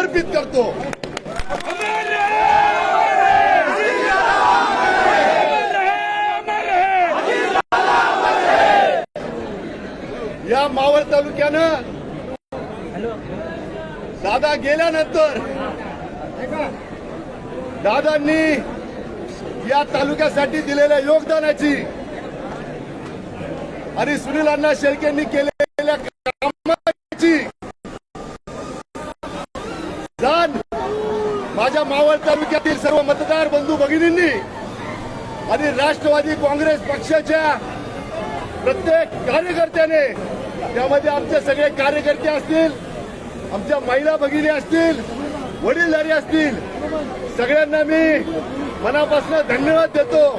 समर्पित करतो। या मावळ तालुक्यानं दादा गेल्यानंतर दादांनी या तालुक्यासाठी दिलेल्या योगदानाची आणि सुनील अण्णा शेळकेंनी केलेल्या कामाची जाण माझ्या मावळ तालुक्यातील सर्व मतदार बंधू भगिनींनी आणि राष्ट्रवादी काँग्रेस पक्षाच्या प्रत्येक कार्यकर्त्याने, त्यामध्ये आमचे सगळे कार्यकर्ते असतील, आमच्या महिला भगिनी असतील, वडीलधारी असतील, सगळ्यांना मी मनापासून धन्यवाद देतो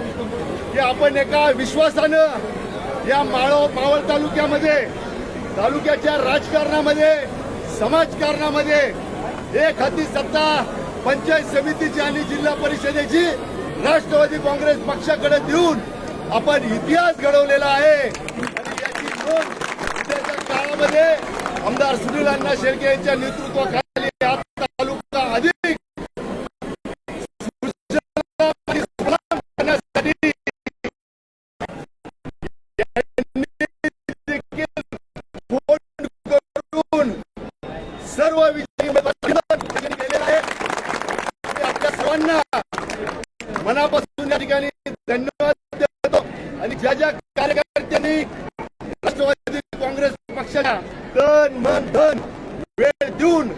की आपण एका विश्वासानं या मावळ तालुक्यामध्ये, तालुक्याच्या राजकारणामध्ये, समाजकारणामध्ये एक हाती सत्ता पंचायत समितीची आणि जिल्हा परिषदेची राष्ट्रवादी काँग्रेस पक्षाकडे देऊन आपण इतिहास घडवलेला आहे। आणि याची नोंद उद्याच्या काळामध्ये आमदार सुनील अण्णा शेळके यांच्या नेतृत्वाखाली हा तालुका अधिक सर्व विजयी केलेला आहे। आपल्या सर्वांना मनापासून या ठिकाणी धन्यवाद देतो आणि ज्या ज्या कार्यकर्त्यांनी राष्ट्रवादी काँग्रेस पक्षाला तन मन धन वेळ देऊन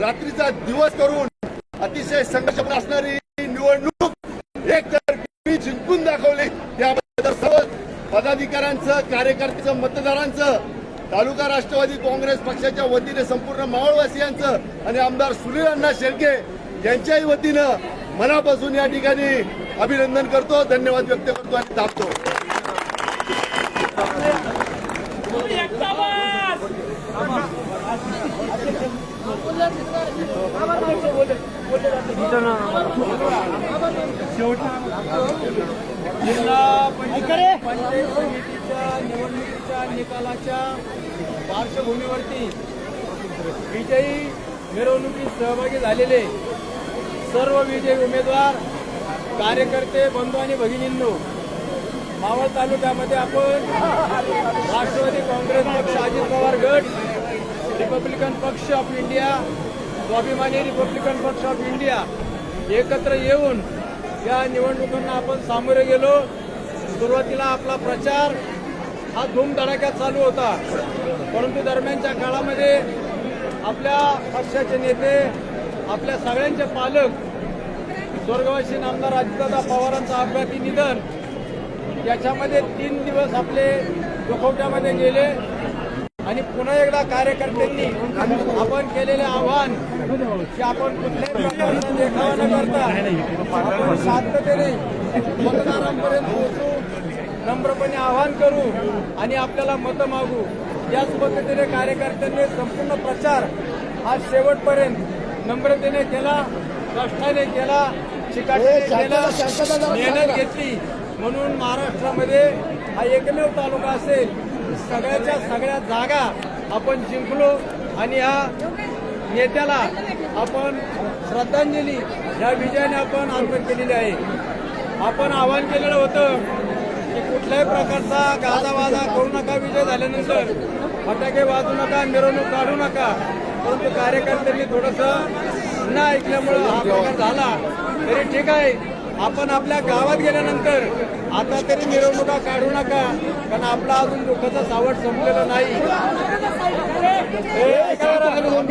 रात्रीचा दिवस करून अतिशय संघर्षपूर्ण असणारी निवडणूक एकतर्फी जिंकून दाखवली, त्याबद्दल सर्व पदाधिकाऱ्यांचं, कार्यकर्त्यांचं, मतदारांचं, तालुका राष्ट्रवादी काँग्रेस पक्षाच्या वतीने संपूर्ण मावळवासियांचं आणि आमदार सुनील अण्णा शेळके यांच्याही वतीनं मनापासून या ठिकाणी अभिनंदन करतो, धन्यवाद व्यक्त करतो आणि थांबतो। जिल्हा पंचायत समितीच्या निवडणुकीच्या निकालाच्या पार्श्वभूमीवरती विजयी मिरवणुकीत सहभागी झालेले सर्व विजयी उमेदवार, कार्यकर्ते, बंधू आणि भगिनींनो, मावळ तालुक्यामध्ये आपण राष्ट्रवादी काँग्रेस पक्ष, अजित पवार गट, रिपब्लिकन पक्ष ऑफ इंडिया, स्वाभिमानी रिपब्लिकन पक्ष ऑफ इंडिया एकत्र येऊन या निवडणुकांना आपण सामोरे गेलो। सुरुवातीला आपला प्रचार हा धूमधडाक्यात चालू होता, परंतु दरम्यानच्या काळामध्ये आपल्या पक्षाचे नेते, आपल्या सगळ्यांचे पालक, स्वर्गवासी नामदार अजितदादा पवारांचं अपघाती निधन, याच्यामध्ये 3 दिवस आपले दुखवट्यामध्ये गेले आणि पुन्हा एकदा कार्यकर्त्यांनी आपण केलेले आव्हान की आपण कुठल्याही प्रकारचा देखावा न करता आपण शांततेने मतदारांपर्यंत पोहोचू, नम्रपणे आवाहन करू आणि आपल्याला मतं मागू, याच पद्धतीने कार्यकर्त्यांनी संपूर्ण प्रचार हा शेवटपर्यंत नम्रतेने केला, कष्टाने केला, चिकाटीने केला, मेहनत घेतली। म्हणून महाराष्ट्रामध्ये हा एकमेव तालुका असेल सगळ्याच्या सगळ्या जागा आपण जिंकलो आणि ह्या नेत्याला आपण श्रद्धांजली या विजयाने आपण अर्पण केलेली आहे। आपण आवाहन केलेलं होतं की कुठल्याही प्रकारचा गाजावाजा करू नका, विजय झाल्यानंतर फटाके वाजू नका, मिरवणूक काढू नका, परंतु कार्यकर्त्यांनी थोडंसं न ऐकल्यामुळे हा प्रकार झाला। तरी ठीक आहे, आपण आपल्या गावात गेल्यानंतर आता तरी मिरवणुका काढू नका, कारण आपला अजून दुःखाचा सावट संपलेला नाही। शांतता राहा, 2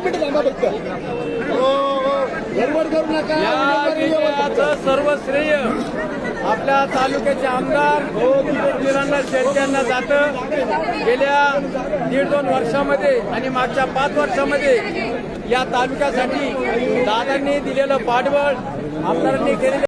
मिनिटं थांबा फक्त, गडबड करू नका। या विजयाचं सर्व श्रेय आपल्या तालुक्याचे आमदार सुनील अण्णा शेळके यांना जातं। गेल्या 1.5-2 वर्षामध्ये आणि मागच्या 5 वर्षामध्ये या तालुक्यासाठी दादांनी दिलेलं पाठबळ, आमदारांनी केलेलं